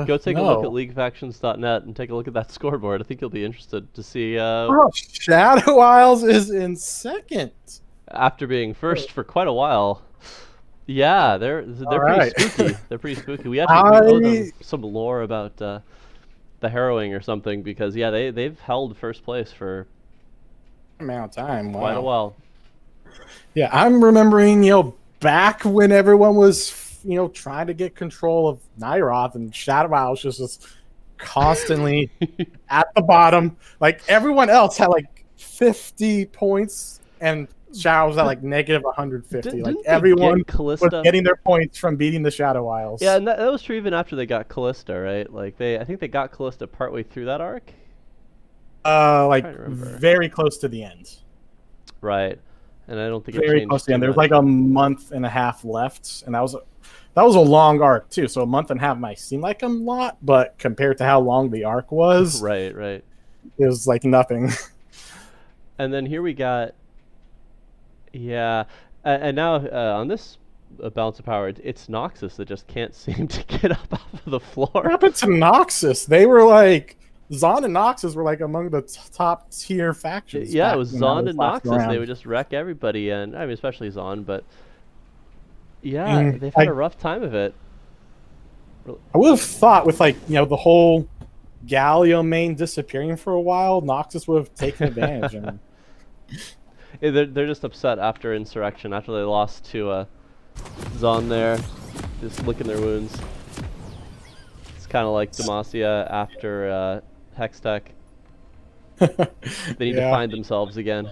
Go take a look at leaguefactions.net and take a look at that scoreboard. I think you'll be interested to see. Oh, Shadow Isles is in second. After being first for quite a while. Yeah, they're pretty spooky. They're pretty spooky. We actually owe them some lore about the harrowing or something, because yeah, they've held first place for amount of time. Wow. Quite a while. Yeah, I'm remembering, back when everyone was, trying to get control of Nyroth, and Shadow Isles just constantly at the bottom. Like, everyone else had like 50 points, and Shadow was at like negative 150. Like, everyone was getting their points from beating the Shadow Isles. Yeah, and that was true even after they got Callista, right? Like, I think they got Callista partway through that arc. Like very close to the end. Right, and I don't think very close to the end. There's like a month and a half left, and that was a long arc too. So a month and a half might seem like a lot, but compared to how long the arc was, right, it was like nothing. And then here we got, yeah, and now on this Balance of Power, it's Noxus that just can't seem to get up off of the floor. What happened to Noxus? They were like. Zon and Noxus were like among the top tier factions. Yeah, it was Zon and Noxus. They would just wreck everybody, and I mean, especially Zon. But yeah, they've had a rough time of it. I would have thought with the whole Galio main disappearing for a while, Noxus would have taken advantage. And... yeah, they're just upset after Insurrection, after they lost to Zon there, just licking their wounds. It's kind of like Demacia after Hextech. They need to find themselves again.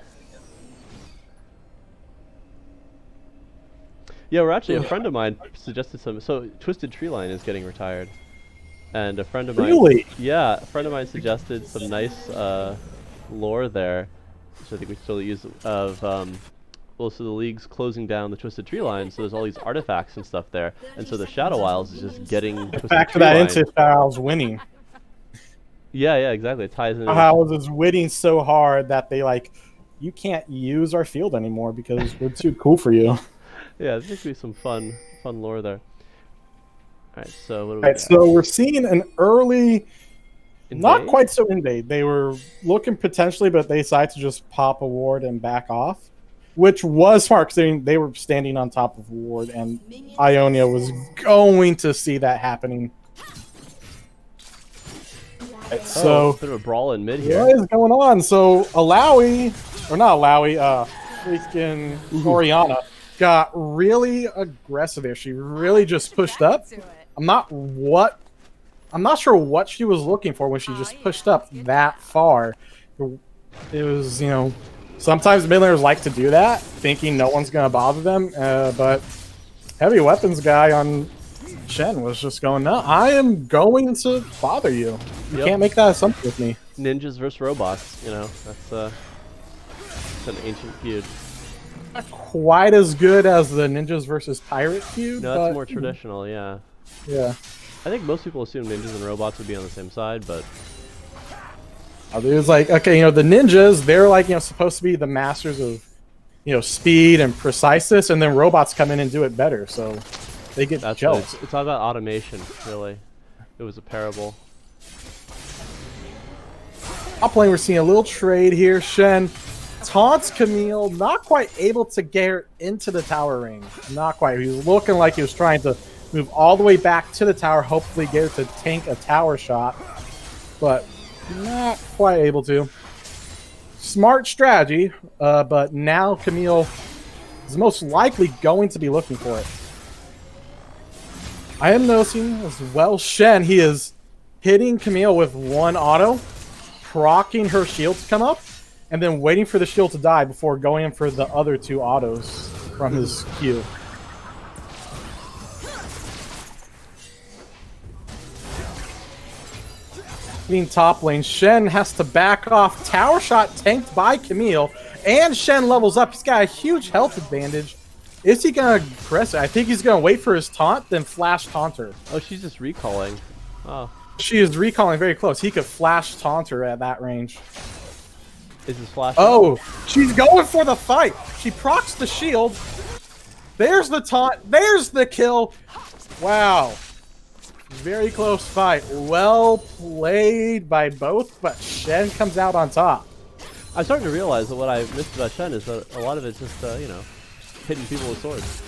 Yeah, we're actually, a friend of mine suggested some. So Twisted Treeline is getting retired, and a friend of mine. Really? Yeah, a friend of mine suggested some nice lore there, which I think we still use of. Well, so the league's closing down the Twisted Tree Line, so there's all these artifacts and stuff there, and so the Shadow Isles is just getting Twisted back to Tree that Line. into Shadow Isles winning. Yeah, exactly. It ties in. Shadow Isles is winning so hard that they you can't use our field anymore because we're too cool for you. Yeah, there's going to be some fun lore there. All right, so what do we got? So we're seeing an early, invade? Not quite so invade. They were looking potentially, but they decided to just pop a ward and back off, which was smart because they were standing on top of ward, and Ionia was going to see that happening. Right, so bit of a brawl in mid here. What is going on? So Alawi, or not Alawi, freaking Oriana got really aggressive there. She really just pushed up. I'm not sure what she was looking for when she just pushed up that far. It was, sometimes mid-laners like to do that, thinking no one's going to bother them, but heavy weapons guy on Shen was just going, no, I am going to bother you. You can't make that assumption with me. Ninjas versus robots, that's an ancient feud. Not quite as good as the ninjas versus pirate feud. No, that's more traditional, yeah. Yeah. I think most people assume ninjas and robots would be on the same side, but... There's okay, the ninjas, they're supposed to be the masters of, speed and preciseness, and then robots come in and do it better, so they get jealous. It's all about automation, really. It was a parable. Top lane, we're seeing a little trade here. Shen taunts Camille, not quite able to get her into the tower ring. Not quite. He was looking like he was trying to move all the way back to the tower, hopefully get her to tank a tower shot, but not quite able to. Smart strategy, but now Camille is most likely going to be looking for it. I am noticing as well, Shen, he is hitting Camille with one auto, proccing her shield to come up, and then waiting for the shield to die before going in for the other two autos from his Q. Being top lane, Shen has to back off. Tower shot tanked by Camille, and Shen levels up. He's got a huge health advantage. Is he going to press it? I think he's going to wait for his taunt, then flash taunt her. Oh, she's just recalling. Oh. She is recalling very close. He could flash taunt her at that range. Is his flash? Oh, she's going for the fight. She procs the shield. There's the taunt. There's the kill. Wow. Very close fight. Well played by both, but Shen comes out on top. I'm starting to realize that what I missed about Shen is that a lot of it's just, you know, hitting people with swords.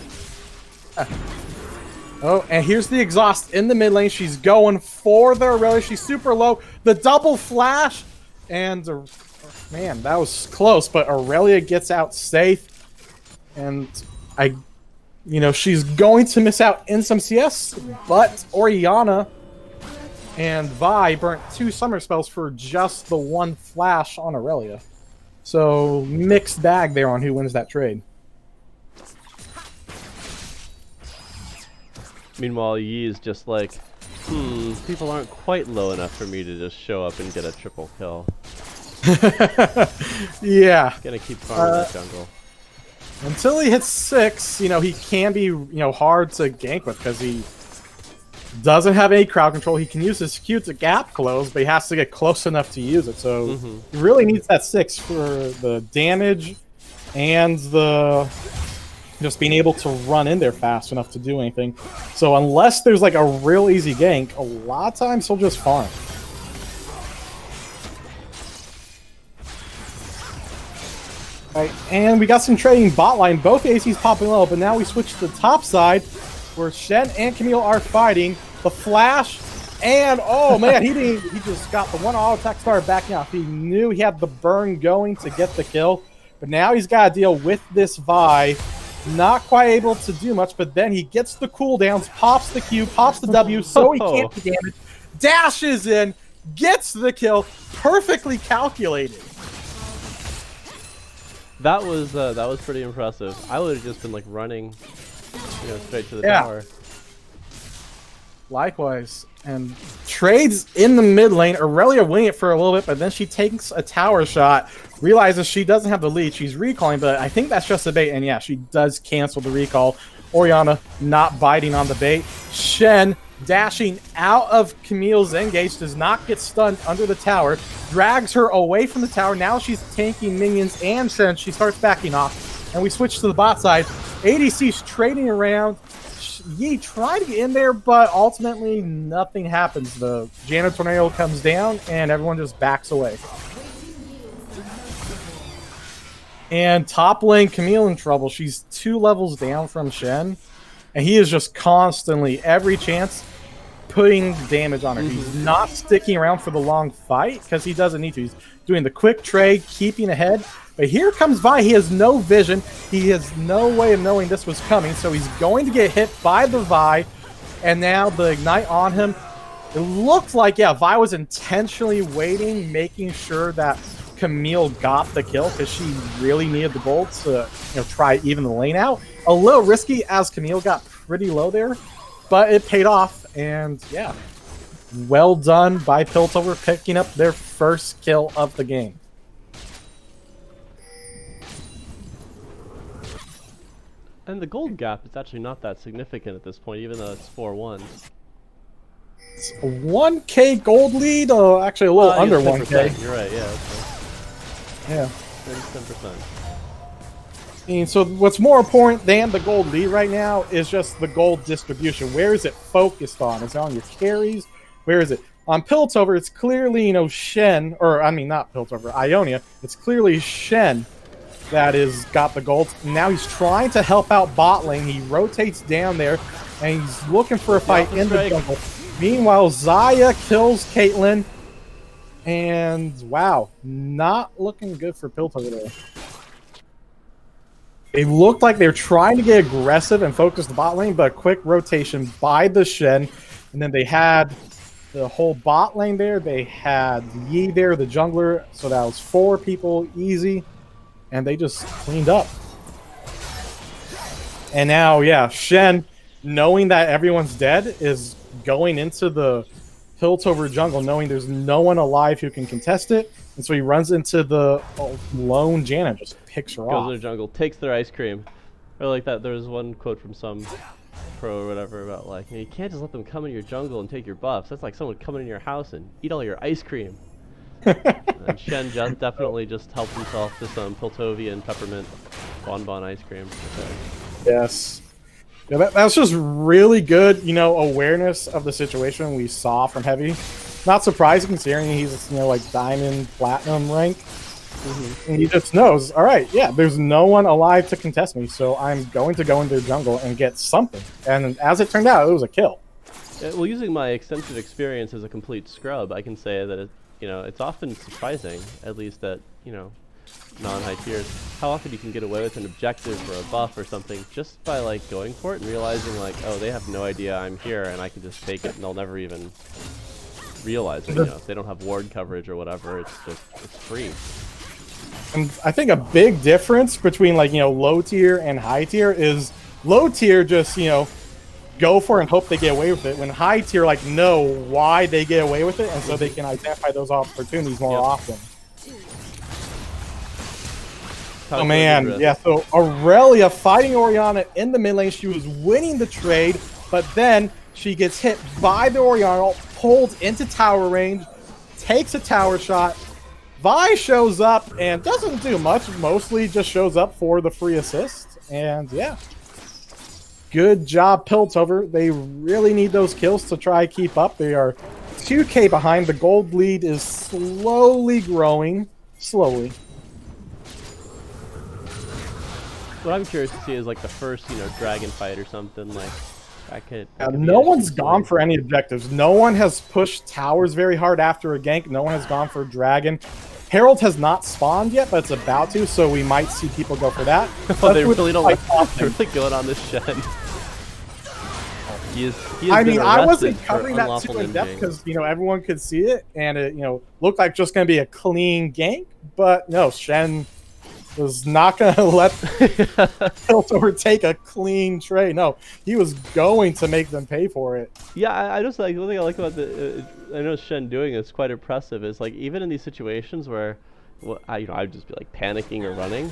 Oh, and here's the exhaust in the mid lane. She's going for the Aurelia. She's super low. The double flash. And, man, that was close. But Aurelia gets out safe. And she's going to miss out in some CS. But Oriana and Vi burnt 2 summer spells for just the 1 flash on Aurelia. So, mixed bag there on who wins that trade. Meanwhile, Yi is just like, people aren't quite low enough for me to just show up and get a triple kill. Yeah. Gonna keep farming that jungle. Until he hits 6, he can be, hard to gank with because he doesn't have any crowd control. He can use his Q to gap close, but he has to get close enough to use it. So he really needs that 6 for the damage and the just being able to run in there fast enough to do anything. So unless there's like a real easy gank, a lot of times he'll just farm. Right, and we got some trading bot line. Both ACs popping low, but now we switch to the top side where Shen and Camille are fighting. The flash, and oh man, he just got the 1 auto attack started backing off. He knew he had the burn going to get the kill, but now he's got to deal with this Vi. Not quite able to do much, but then he gets the cooldowns, pops the Q, pops the W, so he can't do damage. Dashes in, gets the kill, perfectly calculated. That was pretty impressive. I would have just been like running, straight to the tower. Likewise. And trades in the mid lane. Aurelia winning it for a little bit, but then she takes a tower shot, realizes she doesn't have the lead. She's recalling, but I think that's just a bait. And yeah, she does cancel the recall. Oriana not biting on the bait. Shen dashing out of Camille's engage, does not get stunned under the tower, drags her away from the tower. Now she's tanking minions and Shen. She starts backing off. And we switch to the bot side. ADC's trading around. Yi tried to get in there, but ultimately nothing happens. The Jana Tornado comes down, and everyone just backs away. And top lane, Camille in trouble. She's 2 levels down from Shen, and he is just constantly, every chance, putting damage on her. He's not sticking around for the long fight, because he doesn't need to. He's doing the quick trade, keeping ahead. But here comes Vi. He has no vision. He has no way of knowing this was coming. So he's going to get hit by the Vi. And now the Ignite on him. It looks like, yeah, Vi was intentionally waiting, making sure that Camille got the kill because she really needed the gold to try even the lane out. A little risky as Camille got pretty low there. But it paid off. And yeah, well done by Piltover picking up their first kill of the game. And the gold gap is actually not that significant at this point, even though it's 4-1. It's a 1K gold lead, actually a little under 1K. You're right, yeah. Yeah. 37%. And so what's more important than the gold lead right now is just the gold distribution. Where is it focused on? Is it on your carries? Where is it? On Piltover, it's clearly, Shen, or I mean not Piltover, Ionia. It's clearly Shen that is got the gold. Now he's trying to help out bot lane. He rotates down there, and he's looking for a fight in the jungle. Meanwhile, Xayah kills Caitlyn, and wow, not looking good for Piltover there. It looked like they were trying to get aggressive and focus the bot lane, but a quick rotation by the Shen, and then they had the whole bot lane there. They had Yi there, the jungler, so that was 4 people easy. And they just cleaned up. And now, yeah, Shen, knowing that everyone's dead, is going into the Piltover jungle, knowing there's no one alive who can contest it. And so he runs into the lone Jana, just picks her off. Goes to the jungle, takes their ice cream. Or like that, there was one quote from some pro or whatever about like, you can't just let them come in your jungle and take your buffs. That's like someone coming in your house and eat all your ice cream. And Shen definitely just helped himself to some Piltovian peppermint bonbon ice cream. Yes. Yeah, that's just really good, you know, awareness of the situation we saw from Heavy. Not surprising considering he's, you know, like diamond, platinum rank. And he just knows, all right, yeah, there's no one alive to contest me, so I'm going to go into the jungle and get something. And as it turned out, it was a kill. Well, using my extensive experience as a complete scrub, I can say that it's often surprising, at least at non-high tiers, how often you can get away with an objective or a buff or something just by like going for it and realizing like, oh, they have no idea I'm here and I can just take it and they'll never even realize it. You know, if they don't have ward coverage or whatever, it's free. And I think a big difference between like, you know, low tier and high tier is low tier just, you know, go for it and hope they get away with it. When high tier like know why they get away with it and so they can identify those opportunities more often. Oh man, yeah, so Aurelia fighting Orianna in the mid lane. She was winning the trade, but then she gets hit by the Orianna, pulled into tower range, takes a tower shot. Vi shows up and doesn't do much, mostly just shows up for the free assist. And yeah, good job Piltover. They really need those kills to try keep up. They are 2k behind. The gold lead is slowly growing, slowly. What I'm curious to see is like the first, dragon fight or something like that could. No one's gone for any objectives. No one has pushed towers very hard after a gank. No one has gone for dragon. Herald has not spawned yet, but it's about to, so we might see people go for that. Oh, they really don't like they're really going on this Shen. I mean, I wasn't covering that too in depth because everyone could see it, and it looked like just going to be a clean gank. But no, Shen was not going to let Piltover take a clean trade. No, he was going to make them pay for it. Yeah, I just like one thing I like about I know Shen doing is quite impressive. Is like even in these situations where, I'd just be like panicking or running,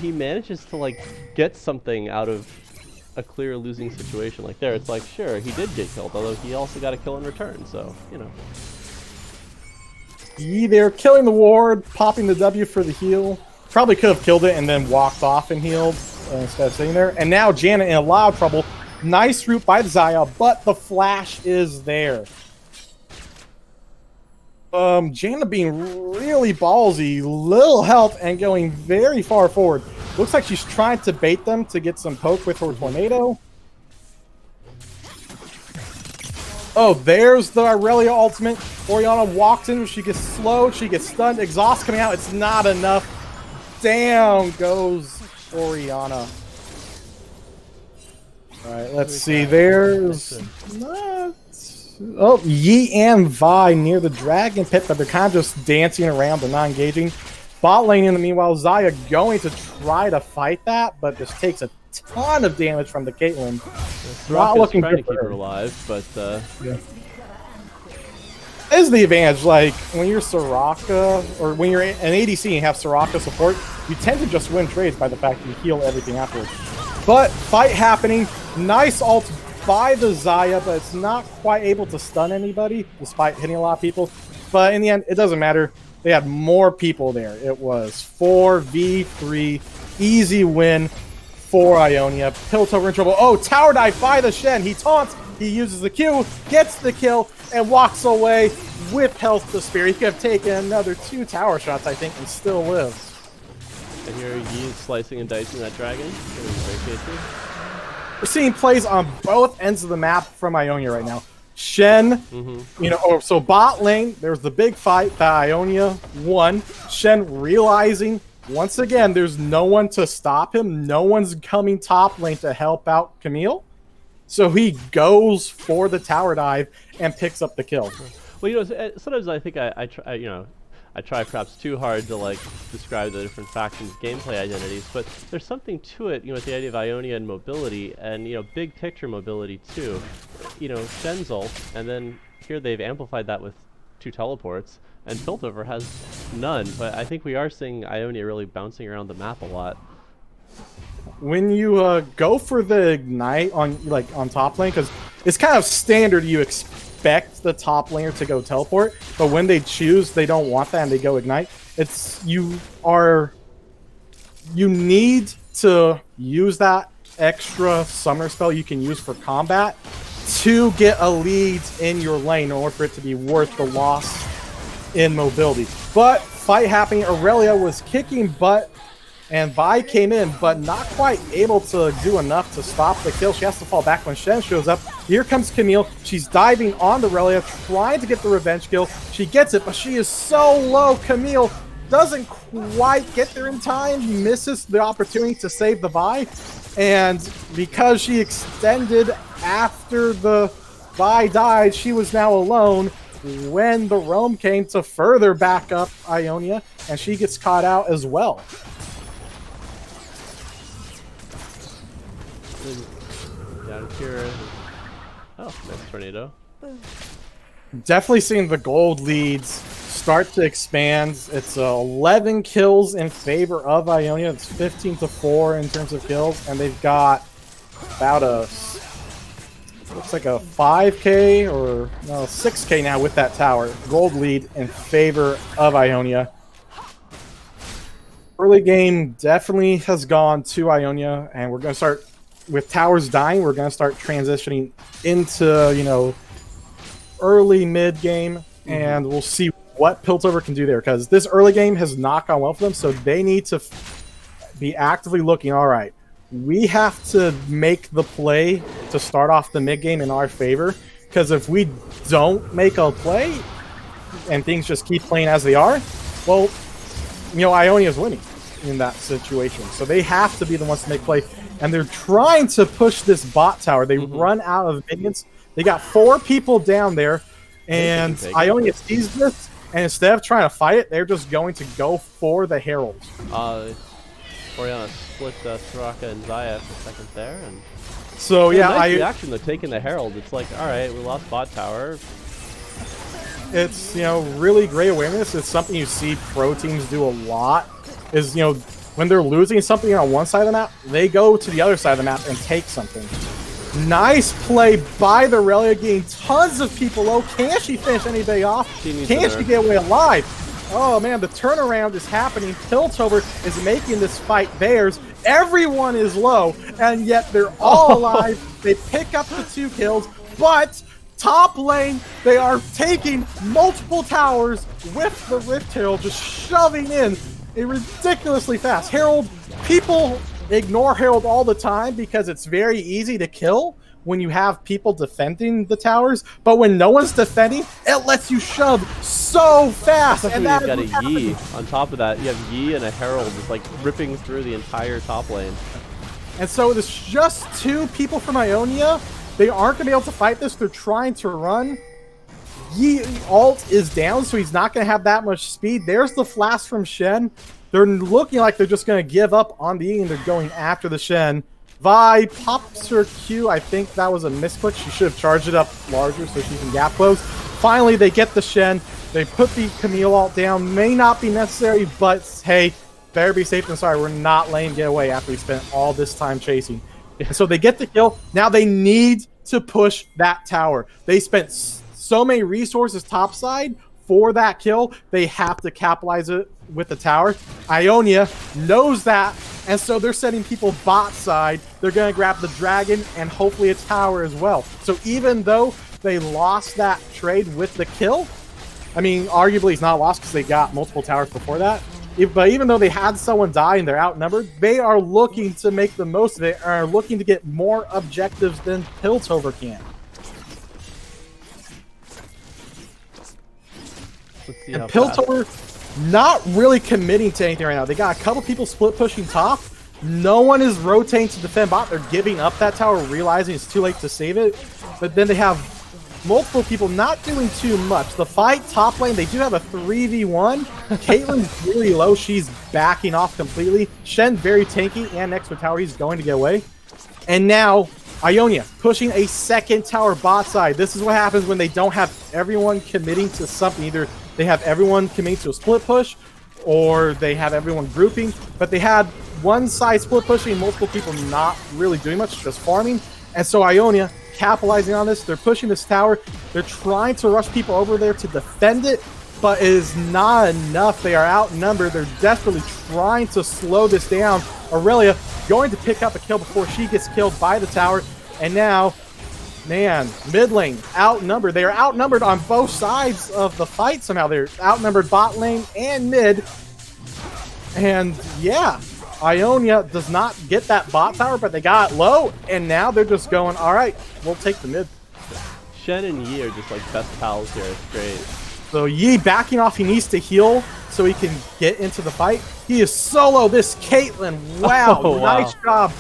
he manages to like get something out of a clear losing situation. Like there, it's like sure he did get killed, although he also got a kill in return. So they're killing the ward, popping the W for the heal. Probably could have killed it and then walked off and healed instead of sitting there. And now Janet in a lot of trouble. Nice route by the Xayah, but the flash is there. Janet being really ballsy, little health, and going very far forward. Looks like she's trying to bait them to get some poke with her tornado. Oh, there's the Aurelia ultimate. Orianna walks in, she gets slowed, she gets stunned, exhaust coming out. It's not enough. Down goes Orianna. Alright, let's see. There's Yi and Vi near the dragon pit, but they're kind of just dancing around. They're not engaging. Bot lane in the meanwhile, Xayah going to try to fight that, but just takes a ton of damage from the Caitlyn. Not looking trying to keep her alive, but yeah. Is the advantage, like when you're Soraka or when you're an ADC and you have Soraka support, you tend to just win trades by the fact that you heal everything afterwards. But fight happening, nice ult by the Xayah, but it's not quite able to stun anybody despite hitting a lot of people. But in the end, it doesn't matter. They had more people there. It was 4v3, easy win for Ionia. Piltover in trouble. Oh, tower dive by the Shen. He taunts. He uses the Q, gets the kill, and walks away with health to spare. He could have taken another 2 tower shots, I think, and still lives. And here he's slicing and dicing that dragon. We're seeing plays on both ends of the map from Ionia right now. Shen, so bot lane, there's the big fight that Ionia won. Shen realizing, once again, there's no one to stop him. No one's coming top lane to help out Camille. So he goes for the tower dive and picks up the kill. Well, sometimes I think I try perhaps too hard to like describe the different factions' gameplay identities, but there's something to it, with the idea of Ionia and mobility, and big picture mobility too. Shen's ult, and then here they've amplified that with 2 teleports, and Piltover has none. But I think we are seeing Ionia really bouncing around the map a lot. When you go for the ignite on top lane, because it's kind of standard, you expect the top laner to go teleport, but when they choose they don't want that and they go ignite, you need to use that extra summoner spell you can use for combat to get a lead in your lane in order for it to be worth the loss in mobility. But fight happening, Aurelia was kicking butt, and Vi came in, but not quite able to do enough to stop the kill. She has to fall back when Shen shows up. Here comes Camille. She's diving on Aurelia, trying to get the revenge kill. She gets it, but she is so low. Camille doesn't quite get there in time, misses the opportunity to save the Vi, and because she extended after the Vi died, she was now alone when the roam came to further back up Ionia, and she gets caught out as well. Down here. Oh, nice tornado. Definitely seeing the gold leads start to expand. It's 11 kills in favor of Ionia. It's 15-4 in terms of kills, and they've got about looks like a 5k or no 6k now with that tower. Gold lead in favor of Ionia. Early game definitely has gone to Ionia, and we're going to start with towers dying. We're going to start transitioning into, you know, early mid game, and we'll see what Piltover can do there, because this early game has not gone well for them, so they need to be actively looking, all right, we have to make the play to start off the mid game in our favor, because if we don't make a play and things just keep playing as they are, well, you know, Ionia's winning in that situation. So they have to be the ones to make play, and they're trying to push this bot tower. They run out of minions. They got 4 people down there, and Ionia sees this, and instead of trying to fight it, they're just going to go for the Herald. Oriana split Soraka and Zaya for a second there, and so yeah, nice reaction. They're taking the Herald. It's like, all right, we lost bot tower. It's, you know, really great awareness. It's something you see pro teams do a lot. Is, you know, when they're losing something on one side of the map, they go to the other side of the map and take something. Nice play by the Aurelia, getting tons of people low. Can she finish anybody off? Can she get away alive? Oh man, the turnaround is happening. Piltover is making this fight theirs. Everyone is low, and yet they're all alive. They pick up the 2 kills, but top lane, they are taking multiple towers with the Rift Herald, just shoving in ridiculously fast. Herald, people ignore Herald all the time because it's very easy to kill when you have people defending the towers, but when no one's defending, it lets you shove so fast. Especially and when you've got a Yi on top of that. You have Yi and a Herald just like ripping through the entire top lane. And so there's just 2 people from Ionia. They aren't going to be able to fight this. They're trying to run. Yi ult is down, so he's not going to have that much speed. There's the flash from Shen. They're looking like they're just going to give up on the Yi, and they're going after the Shen. Vi pops her Q. I think that was a misclick. She should have charged it up larger so she can gap close. Finally, they get the Shen. They put the Camille ult down. May not be necessary, but hey, better be safe than sorry. We're not letting him get away after we spent all this time chasing. And so they get the kill. Now they need to push that tower. They spent so many resources topside for that kill. They have to capitalize it with the tower. Ionia knows that, and so they're sending people bot side. They're going to grab the dragon and hopefully a tower as well. So even though they lost that trade with the kill, I mean, arguably it's not lost because they got multiple towers before that. But even though they had someone die and they're outnumbered, they are looking to make the most of it, are looking to get more objectives than Piltover can. And Piltover not really committing to anything right now. They got a couple people split pushing top. No one is rotating to defend bot. They're giving up that tower, realizing it's too late to save it. But then they have multiple people not doing too much. The fight top lane, they do have a 3v1. Caitlyn's really low. She's backing off completely. Shen very tanky, and next to tower, he's going to get away. And now Ionia pushing a second tower bot side. This is what happens when they don't have everyone committing to something. Either they have everyone committing to a split push, or they have everyone grouping. But they had one side split pushing, multiple people not really doing much, just farming. And so Ionia capitalizing on this. They're pushing this tower. They're trying to rush people over there to defend it. but it is not enough. They are outnumbered. They're desperately trying to slow this down. Aurelia going to pick up a kill before she gets killed by the tower. And now, man, mid lane outnumbered. They are outnumbered on both sides of the fight somehow. They're outnumbered bot lane and mid. And yeah, Ionia does not get that bot tower, but they got it low. And now they're just going, all right, we'll take the mid. Shen and Yi are just like best pals here. It's great. So Yi backing off. He needs to heal so he can get into the fight. He is solo this Caitlyn. Wow, Oh, wow. Nice job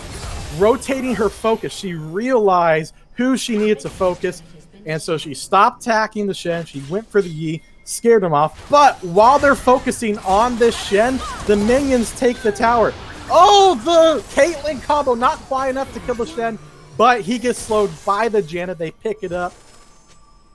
rotating her focus. She realized who she needed to focus, and so she stopped attacking the Shen. She went for the Yi, scared him off. But while they're focusing on this Shen, the minions take the tower. Oh, the Caitlyn combo, not quite enough to kill the Shen, but he gets slowed by the Janna. They pick it up.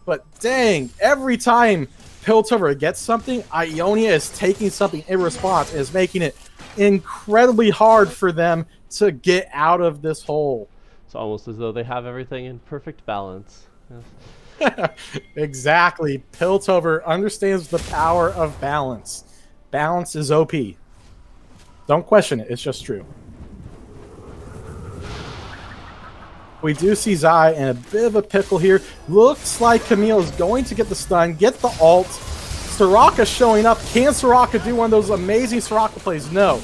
But dang, every time Piltover gets something, Ionia is taking something in response and is making it incredibly hard for them to get out of this hole. It's almost as though they have everything in perfect balance. Yes. Exactly. Piltover understands the power of balance. Balance is OP. Don't question it. It's just true. We do see Zai in a bit of a pickle here. Looks like Camille is going to get the stun, get the ult. Soraka showing up. Can Soraka do one of those amazing Soraka plays? No.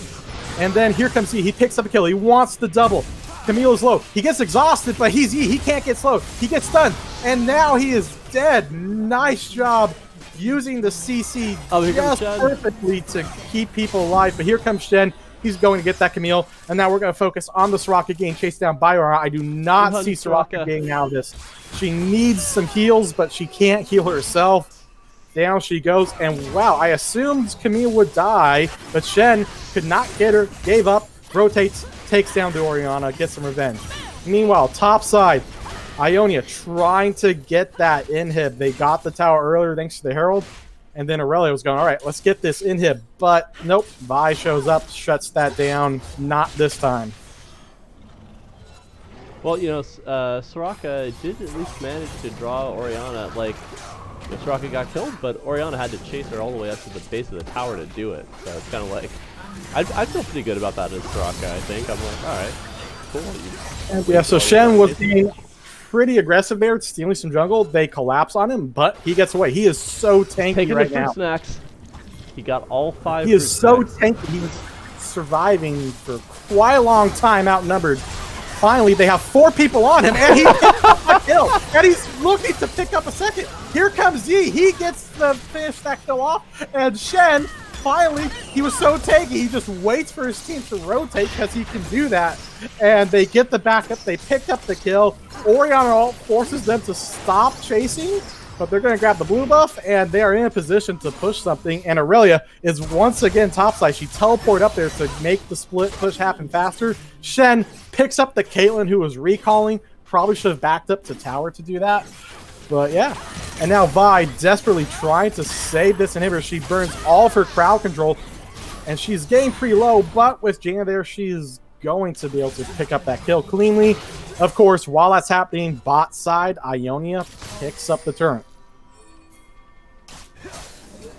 And then here comes Yi. He picks up a kill. He wants the double. Camille is low. He gets exhausted, but he's Yi. He can't get slowed. He gets stunned. And now he is dead. Nice job using the CC just perfectly to keep people alive. But here comes Shen. He's going to get that Camille. And now we're going to focus on the Soraka getting chased down by Aura. I do not see Soraka getting out of this. She needs some heals, but she can't heal herself. Down she goes. And wow, I assumed Camille would die, but Shen could not get her, gave up, rotates, takes down the Orianna, gets some revenge. Meanwhile, top side, Ionia trying to get that inhib. They got the tower earlier thanks to the Herald. And then Aurelia was going, all right, let's get this inhib. But nope, Vi shows up, shuts that down. Not this time. Well, you know, Soraka did at least manage to draw Orianna. Like, Soraka got killed, but Orianna had to chase her all the way up to the base of the tower to do it. So it's kind of like, I feel pretty good about that as Soraka, I think. I'm like, all right, cool. Yeah, so Shen was being pretty aggressive there, stealing some jungle. They collapse on him, but he gets away. He is so tanky Taking right the fruit now. Snacks. He got all 5. He is so tanky. He was surviving for quite a long time, outnumbered. Finally, they have 4 people on him, and he gets a kill. And he's looking to pick up a second. Here comes Yi. He gets the finish that kill off, and Shen. Finally, he was so tanky, he just waits for his team to rotate because he can do that. And they get the backup, they picked up the kill. Orianna forces them to stop chasing, but they're going to grab the blue buff, and they are in a position to push something. And Aurelia is once again topside. She teleported up there to make the split push happen faster. Shen picks up the Caitlyn, who was recalling. Probably should have backed up to tower to do that. But yeah, and now Vi desperately trying to save this inhibitor. She burns all of her crowd control, and she's getting pretty low, but with Janna there, she's going to be able to pick up that kill cleanly. Of course, while that's happening, bot side, Ionia picks up the turret.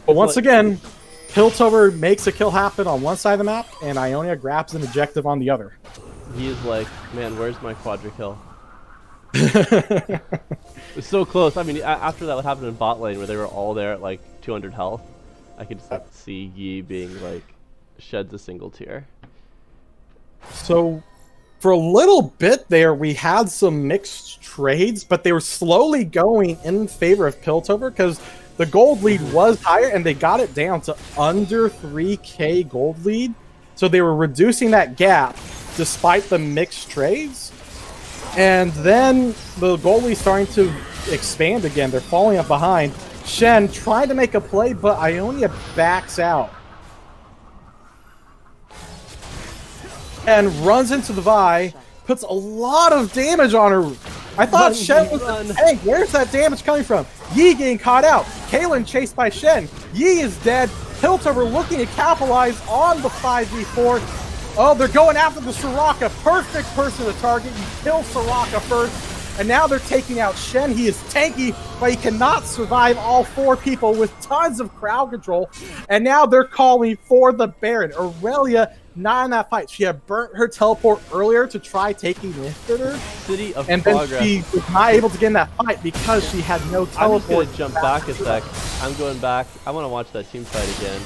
But once again, Piltover makes a kill happen on one side of the map, and Ionia grabs an objective on the other. He is like, man, where's my quadra kill? It's so close. I mean, after that, what happened in bot lane where they were all there at like 200 health, I could just like, see Yi being like, sheds a single tear. So, for a little bit there, we had some mixed trades, but they were slowly going in favor of Piltover because the gold lead was higher and they got it down to under 3k gold lead. So they were reducing that gap despite the mixed trades. And then the goalie's starting to expand again. They're falling up behind. Shen trying to make a play, but Ionia backs out. And runs into the Vi, puts a lot of damage on her. I thought Shen was the tank. Where's that damage coming from? Yi getting caught out. Caitlyn chased by Shen. Yi is dead. Piltover looking to capitalize on the 5v4. Oh, they're going after the Soraka. Perfect person to target. You kill Soraka first. And now they're taking out Shen. He is tanky, but he cannot survive all 4 people with tons of crowd control. And now they're calling for the Baron. Aurelia not in that fight. She had burnt her teleport earlier to try taking the inhibitor. City of and Progress. then she was not able to get in that fight because she had no teleport. I'm just gonna jump back a sec. I'm going back. I want to watch that team fight again.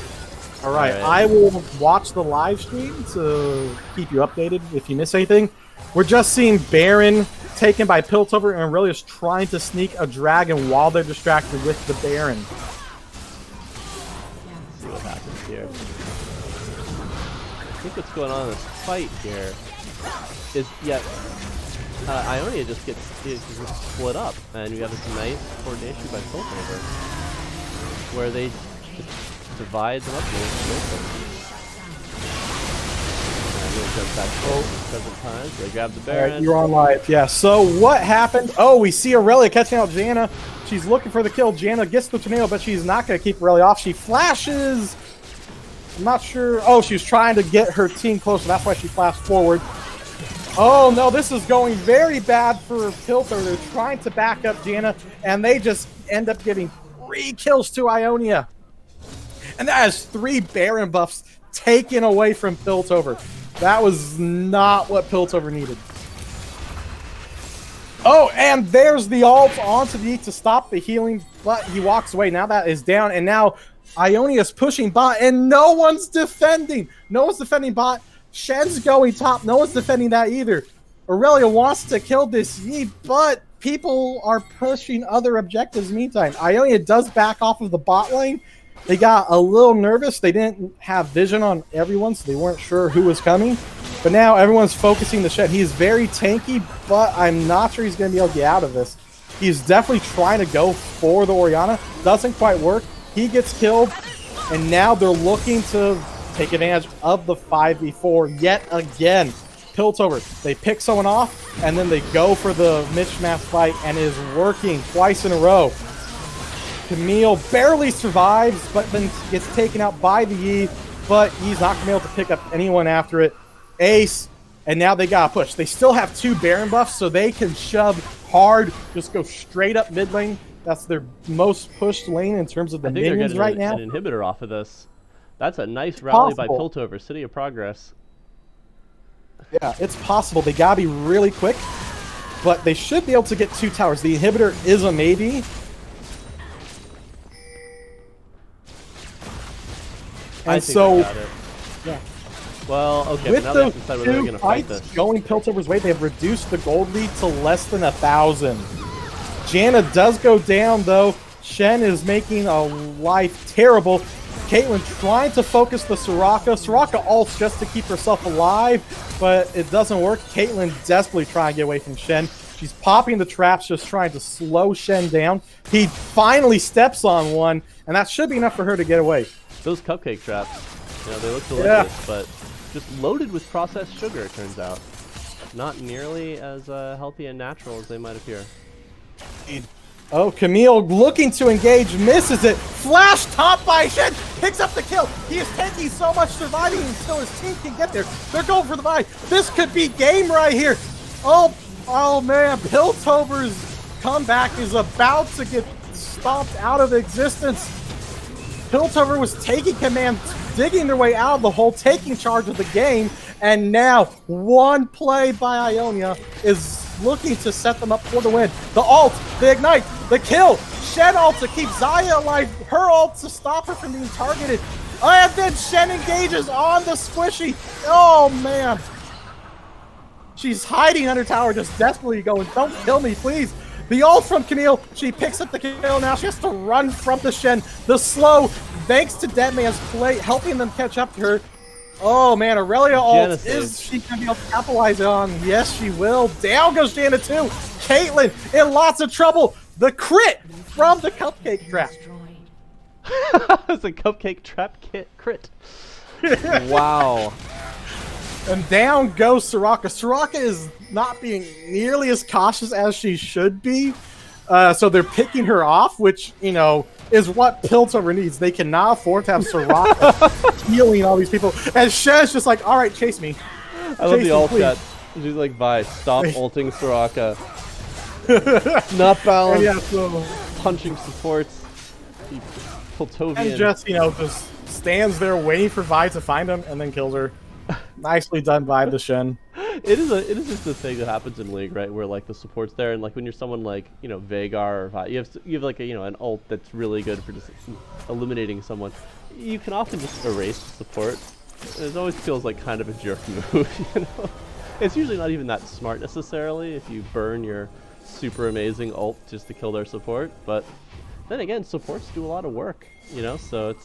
All right, I will watch the live stream to keep you updated if you miss anything. We're just seeing Baron taken by Piltover, and Aurelia's trying to sneak a dragon while they're distracted with the Baron. Let's see what happens here. I think what's going on in this fight here is, Ionia just gets split up, and we have this nice coordination by Piltover, where they just divide them up and split them. I'm gonna jump back several times. They grab the Baron. Right, you're on live. Yeah, so what happened? Oh, we see Aurelia catching out Janna. She's looking for the kill. Janna gets the tornado, but she's not going to keep Aurelia off. She flashes. I'm not sure. Oh, she was trying to get her team closer. That's why she flashed forward. Oh, no, this is going very bad for Piltover. They're trying to back up Janna, and they just end up giving 3 kills to Ionia. And that is 3 Baron buffs taken away from Piltover. That was not what Piltover needed. Oh, and there's the ult onto the E to stop the healing, but he walks away. Now that is down, and now Ionia's pushing bot, and no one's defending. No one's defending bot. Shen's going top. No one's defending that either. Aurelia wants to kill this Yi, but people are pushing other objectives meantime. Ionia does back off of the bot lane. They got a little nervous. They didn't have vision on everyone, so they weren't sure who was coming. But now everyone's focusing the Shen. He's very tanky, but I'm not sure he's going to be able to get out of this. He's definitely trying to go for the Orianna. Doesn't quite work. He gets killed, and now they're looking to take advantage of the 5v4 yet again. Piltover, they pick someone off, and then they go for the mismatch fight, and it is working twice in a row. Camille barely survives, but then gets taken out by the Yi, but he's not going to be able to pick up anyone after it. Ace, and now they got to push. They still have 2 Baron buffs, so they can shove hard, just go straight up mid lane. That's their most pushed lane in terms of the minions right now. An inhibitor off of this. That's a nice rally by Piltover, City of Progress. Yeah, it's possible. They got to be really quick, but they should be able to get 2 towers. The inhibitor is a maybe. And so, yeah. Well, okay, with but now they have the to decide whether they're going to fight this. Going Piltover's way, they have reduced the gold lead to less than 1,000. Janna does go down, though. Shen is making a life terrible. Caitlyn trying to focus the Soraka. Soraka ults just to keep herself alive, but it doesn't work. Caitlyn desperately trying to get away from Shen. She's popping the traps, just trying to slow Shen down. He finally steps on one, and that should be enough for her to get away. Those cupcake traps, they look delicious, but just loaded with processed sugar, it turns out. Not nearly as healthy and natural as they might appear. Oh, Camille looking to engage, misses it. Flash top by Shen, picks up the kill. He is taking so much surviving until his team can get there. They're going for the buy. This could be game right here. Oh man, Piltover's comeback is about to get stomped out of existence. Piltover was taking command, digging their way out of the hole, taking charge of the game, and now one play by Ionia is looking to set them up for the win. The ult, the ignite, the kill, Shen ult to keep Xayah alive, her ult to stop her from being targeted, and then Shen engages on the squishy. Oh man. She's hiding under tower, just desperately going, don't kill me, please. The ult from Camille, she picks up the kill now. She has to run from the Shen. The slow, thanks to Deadman's play, helping them catch up to her. Oh man, Aurelia ult, is she going to be able to capitalize on? Yes, she will. Down goes Janna too. Caitlyn in lots of trouble. The crit from the cupcake trap. It's a cupcake trap crit. Wow. And down goes Soraka. Soraka is not being nearly as cautious as she should be. So they're picking her off, which, is what Piltover needs. They cannot afford to have Soraka healing all these people. And Shen's just like, all right, chase me. I love the ult chat. She's like, bye. Stop ulting Soraka. Not balanced. Yeah, so Punching supports. Piltovian. and just just stands there waiting for Vi to find him and then kills her. Nicely done by the Shen. It is just a thing that happens in League, right? Where like the support's there, and like when you're someone like Veigar or Vi, you have like an ult that's really good for just eliminating someone. You can often just erase the support. It always feels like kind of a jerk move, It's usually not even that smart necessarily if you burn your super amazing ult just to kill their support, but then again, supports do a lot of work, so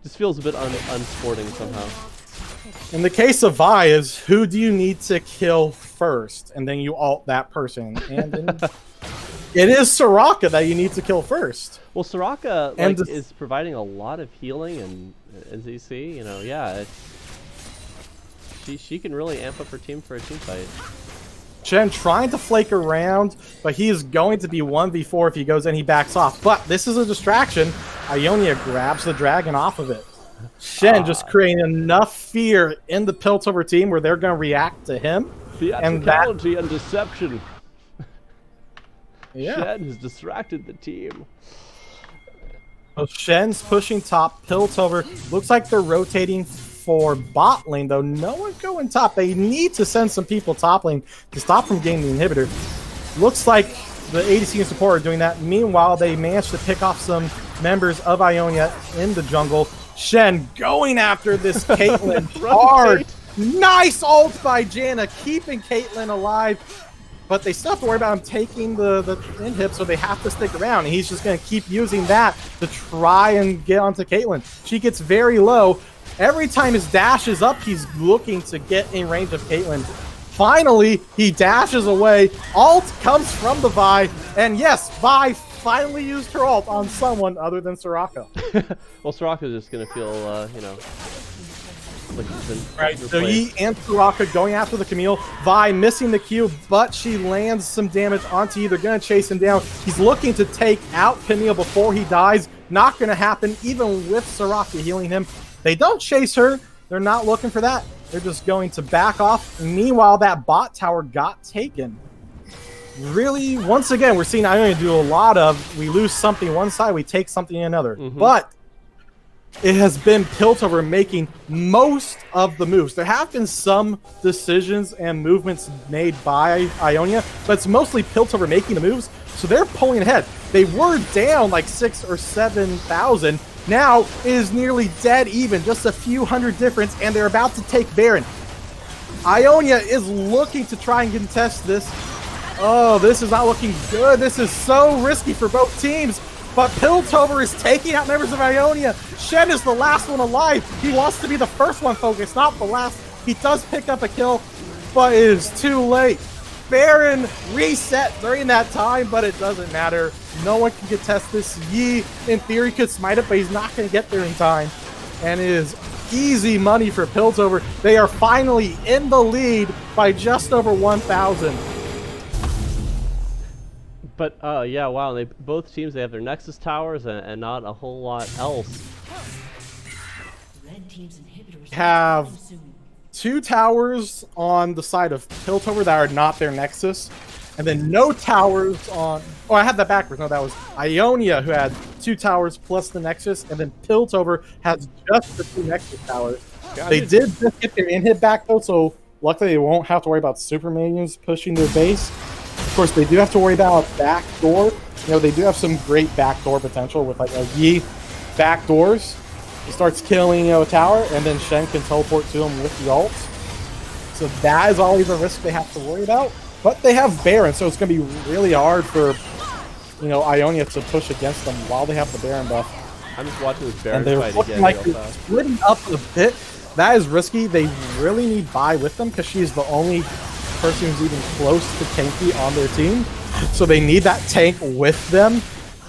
just feels a bit unsporting somehow. In the case of Vi, is who do you need to kill first, and then you ult that person, and then it is Soraka that you need to kill first. Well, Soraka is providing a lot of healing, and as you see, yeah, she can really amp up her team for a team fight. Shen trying to flake around, but he is going to be 1v4 if he goes in, he backs off. But this is a distraction. Ionia grabs the dragon off of it. Shen just creating enough fear in the Piltover team where they're going to react to him. Theatricality and deception. Yeah. Shen has distracted the team. So Shen's pushing top. Piltover looks like they're rotating for bot lane, though. No one going top. They need to send some people top lane to stop from getting the inhibitor. Looks like the ADC and support are doing that. Meanwhile, they managed to pick off some members of Ionia in the jungle. Shen going after this Caitlyn hard. Nice ult by Janna, keeping Caitlyn alive. But they still have to worry about him taking the inhib, so they have to stick around. And he's just going to keep using that to try and get onto Caitlyn. She gets very low. Every time his dash is up, he's looking to get in range of Caitlyn. Finally, he dashes away. Ult comes from the Vi. And yes, Vi finally used her ult on someone other than Soraka. Well, Soraka's just going to feel, like he's been right, so Yi and Soraka going after the Camille. Vi missing the Q, but she lands some damage onto Yi. They're going to chase him down. He's looking to take out Camille before he dies. Not going to happen, even with Soraka healing him. They don't chase her. They're not looking for that. They're just going to back off. Meanwhile, that bot tower got taken. Really, once again, we're seeing Ionia do a lot of, we lose something one side, we take something another. But it has been Piltover making most of the moves. There have been some decisions and movements made by Ionia, but it's mostly Piltover making the moves, so they're pulling ahead. They were down like 6,000 or 7,000. Now it is nearly dead even, just a few hundred difference, and they're about to take Baron. Ionia is looking to try and contest this. Oh, this is not looking good. This is so risky for both teams. But Piltover is taking out members of Ionia. Shen is the last one alive. He wants to be the first one focused, not the last. He does pick up a kill, but it is too late. Baron reset during that time, but it doesn't matter. No one can contest this. Yi, in theory, could smite it, but he's not going to get there in time. And it is easy money for Piltover. They are finally in the lead by just over 1,000. But yeah, wow. Both teams, they have their Nexus towers and not a whole lot else. Have 2 towers on the side of Piltover that are not their Nexus, and then no towers on... Oh, I had that backwards. No, that was Ionia who had 2 towers plus the Nexus, and then Piltover has just the 2 Nexus towers. They did just get their inhib back, though, so luckily they won't have to worry about super minions pushing their base. Of course, they do have to worry about backdoor. They do have some great backdoor potential with like a Yi backdoors. He starts killing a tower, and then Shen can teleport to him with the ult. So that is always a risk they have to worry about. But they have Baron, so it's going to be really hard for Ionia to push against them while they have the Baron buff. I'm just watching this Baron and they're fight looking again. Like they're splitting up a bit. That is risky. They really need Vi with them because she's the only person who's even close to tanky on their team. So they need that tank with them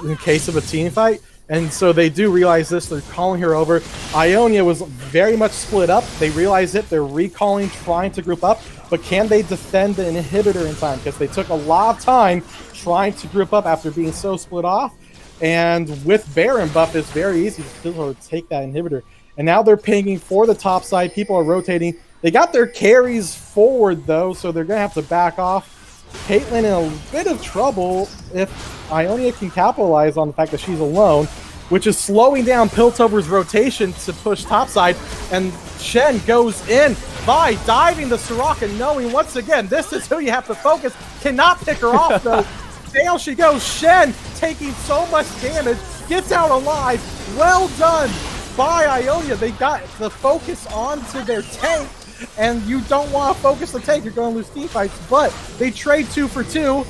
in case of a team fight. And so they do realize this. They're calling her over. Ionia was very much split up. They realize it. They're recalling, trying to group up. But can they defend the inhibitor in time? Because they took a lot of time trying to group up after being so split off. And with Baron buff, it's very easy to take that inhibitor. And now they're pinging for the top side. People are rotating. They got their carries forward, though, so they're going to have to back off. Caitlyn in a bit of trouble if Ionia can capitalize on the fact that she's alone, which is slowing down Piltover's rotation to push topside, and Shen goes in by diving the Soraka, knowing once again, this is who you have to focus. Cannot pick her off, though. Down she goes. Shen taking so much damage, gets out alive. Well done by Ionia. They got the focus onto their tank, and you don't want to focus the tank. You're going to lose team fights, but they trade 2 for 2.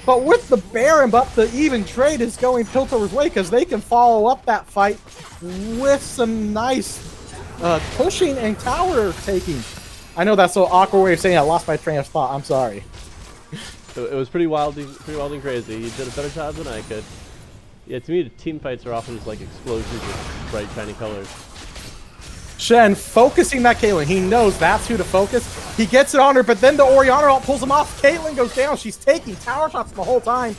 But with the Baron buff, the even trade is going Piltover's way because they can follow up that fight with some nice pushing and tower taking. I know that's an awkward way of saying I lost my train of thought. I'm sorry. It was pretty wild and crazy. You did a better job than I could. Yeah, to me, the team fights are often just like explosions with bright, shiny colors. Shen focusing that Caitlyn. He knows that's who to focus. He gets it on her, but then the Orianna ult pulls him off. Caitlyn goes down. She's taking tower shots the whole time.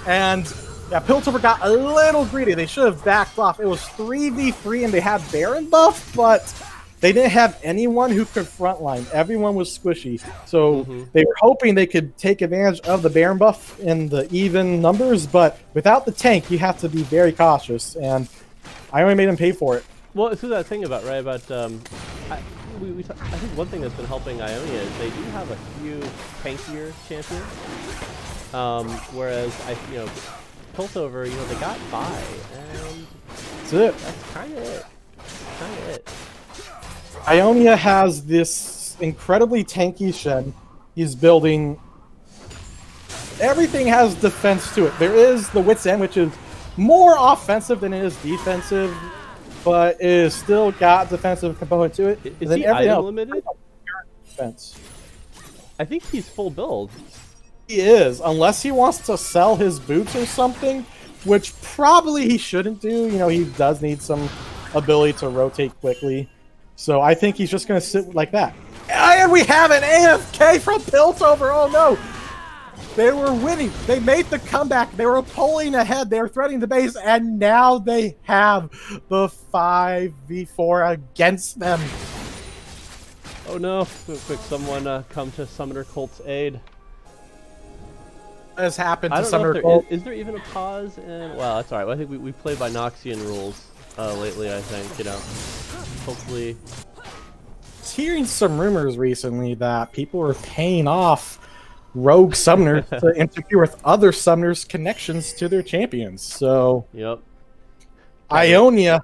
And yeah, Piltover got a little greedy. They should have backed off. It was 3v3 and they had Baron buff, but they didn't have anyone who could frontline. Everyone was squishy. So they were hoping they could take advantage of the Baron buff in the even numbers, but without the tank, you have to be very cautious. And I only made them pay for it. Well, it's that thing about, right, about, I think one thing that's been helping Ionia is they do have a few tankier champions. Whereas, Piltover, they got by, and that's it. That's kind of it. Ionia has this incredibly tanky Shen. He's building. Everything has defense to it. There is the Wit's End, which is more offensive than it is defensive, but it is still got defensive component to it. Is he item limited? Defense. I think he's full build. He is, unless he wants to sell his boots or something, which probably he shouldn't do. He does need some ability to rotate quickly. So I think he's just going to sit like that. And we have an AFK from Piltover. Oh no! They were winning. They made the comeback. They were pulling ahead. They were threatening the base, and now they have the 5v4 against them. Oh no! Quick, someone come to Summoner Colt's aid. Has happened I to don't know Summoner if Colt. Is there even a pause? Well, that's all right. Well, I think we play by Noxian rules lately. I think hopefully. I was hearing some rumors recently that people were paying off rogue summoners to interfere with other summoners' connections to their champions. So, yep. Ionia,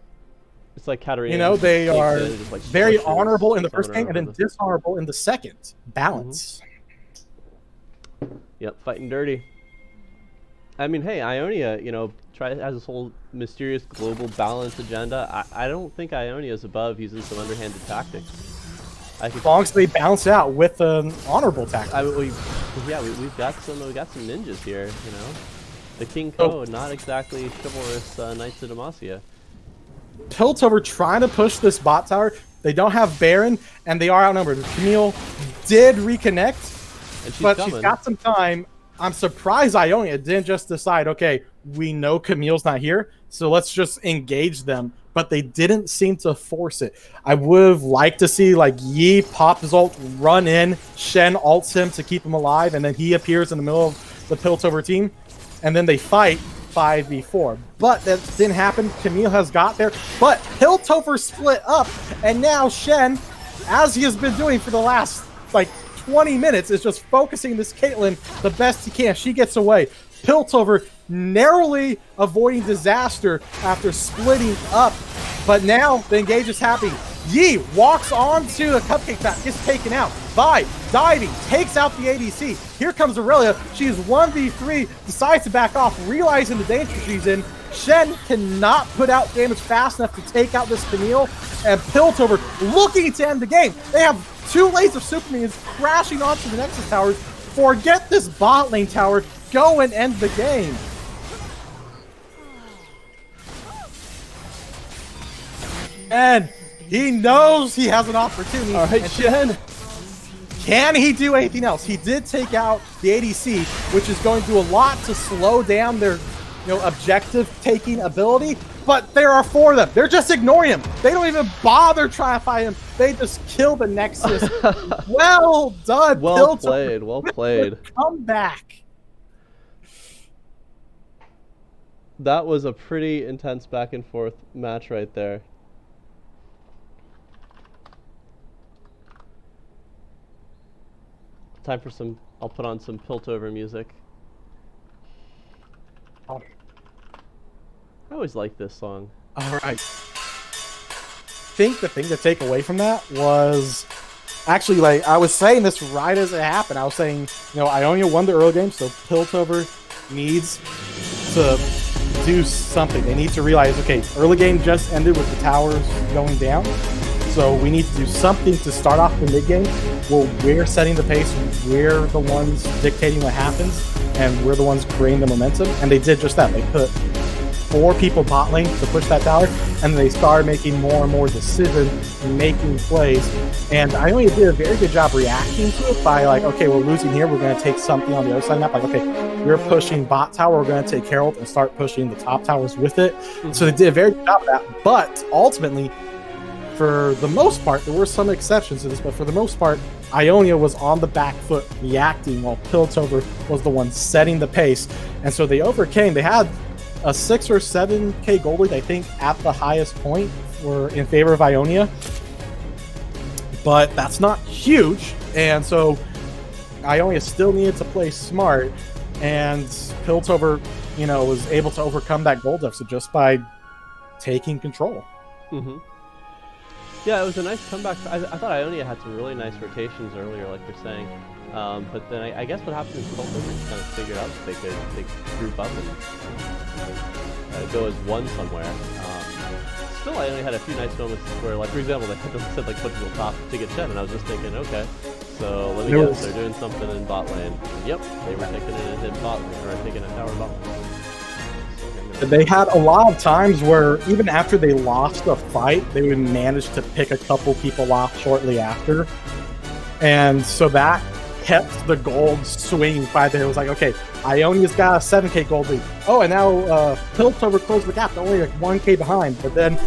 it's like Katarina. They are like very honorable in the first game and then dishonorable in the second. Balance. Yep, fighting dirty. I mean, hey, Ionia, has this whole mysterious global balance agenda. I don't think Ionia is above using some underhanded tactics. As long as they balance out with an honorable tactic. We've got some ninjas here. The King Ko, not exactly chivalrous Knights of Demacia. Piltover trying to push this bot tower. They don't have Baron, and they are outnumbered. Camille did reconnect, but she's got some time. I'm surprised Ionia didn't just decide, okay, we know Camille's not here, so let's just engage them. But they didn't seem to force it. I would have liked to see Yi pop his ult, run in, Shen ults him to keep him alive, and then he appears in the middle of the Piltover team, and then they fight 5v4. But that didn't happen. Camille has got there, but Piltover split up, and now Shen, as he has been doing for the last 20 minutes, is just focusing this Caitlyn the best he can. She gets away. Piltover narrowly avoiding disaster after splitting up, but now the engage is happening. Yi walks onto the cupcake bat, gets taken out. Vi diving, takes out the ADC. Here comes Aurelia. She is 1v3, decides to back off, realizing the danger she's in. Shen cannot put out damage fast enough to take out this Camille, and Piltover looking to end the game. They have 2 laser super minions crashing onto the Nexus towers. Forget this bot lane tower. Go and end the game. And he knows he has an opportunity. All right, Shen. Can he do anything else? He did take out the ADC, which is going to do a lot to slow down their objective taking ability, but there are 4 of them. They're just ignoring him. They don't even bother trying to fight him. They just kill the Nexus. Well done. Well played. Well played. Come back. That was a pretty intense back and forth match right there. Time for some, I'll put on some Piltover music. Oh. I always like this song. All right. I think the thing to take away from that was actually, like, I was saying this right as it happened. I was saying, Ionia won the early game, so Piltover needs to do something. They need to realize, okay, early game just ended with the towers going down, so we need to do something to start off the mid game. Well, we're setting the pace, we're the ones dictating what happens, and we're the ones creating the momentum. And they did just that. They put 4 people bot lane to push that tower, and they started making more and more decision-making plays. And Ionia did a very good job reacting to it by, like, okay, we're losing here, we're going to take something on the other side of the map. Like, okay, we're pushing bot tower, we're going to take Herald and start pushing the top towers with it. So they did a very good job of that. But ultimately, for the most part, there were some exceptions to this, but for the most part, Ionia was on the back foot reacting while Piltover was the one setting the pace. And so they overcame. They had a 6 or 7k gold lead, I think, at the highest point were in favor of Ionia. But that's not huge. And so Ionia still needed to play smart. And Piltover, was able to overcome that gold deficit just by taking control. Yeah, it was a nice comeback. I thought Ionia had some really nice rotations earlier, like you're saying. But then I guess what happened is Piltover just kind of figured out that they could group up and go as one somewhere. Still, Ionia had a few nice moments where, like, for example, they had to set, like, put people top to get Shen, and I was just thinking, okay, so let me guess, they're doing something in bot lane. And yep, they were taking it in bot lane, or taking a tower bot lane. They had a lot of times where even after they lost a fight, they would manage to pick a couple people off shortly after. And so that kept the gold swinging by the. It was like, okay, Ionia's got a 7k gold lead. Oh, and now Piltover closed the gap. They're only like 1k behind. But then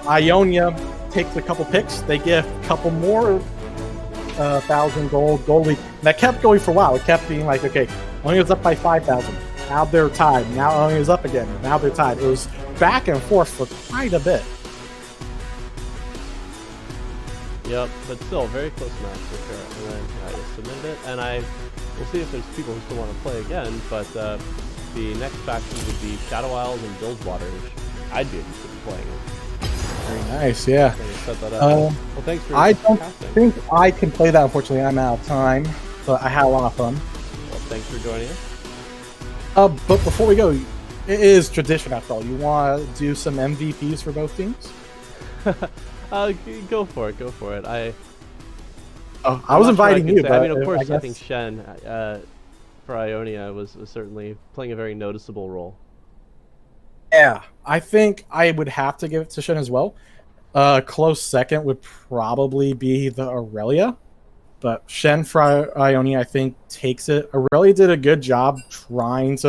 Ionia takes a couple picks. They get a couple more 1,000 gold lead. And that kept going for a while. It kept being like, okay, Ionia's up by 5,000. Now they're tied. Now Ionia's up again. Now they're tied. It was back and forth for quite a bit. Yep, but still, very close match for sure. And then I just submitted it, and we'll see if there's people who still want to play again, but the next faction would be Shadow Isles and Bilgewater, which I'd be interested in playing it. Very nice, yeah. So set that up. Well, thanks for I don't think I can play that, unfortunately. I'm out of time, but I had a lot of fun. Well, thanks for joining us. But before we go, it is tradition after all. You want to do some MVPs for both teams? Go for it. I was inviting you, but I mean, of course, I think Shen for Ionia was certainly playing a very noticeable role. Yeah, I think I would have to give it to Shen as well. Close second would probably be the Aurelia. But Shen for Ionia, I think, takes it. Aurelia did a good job trying to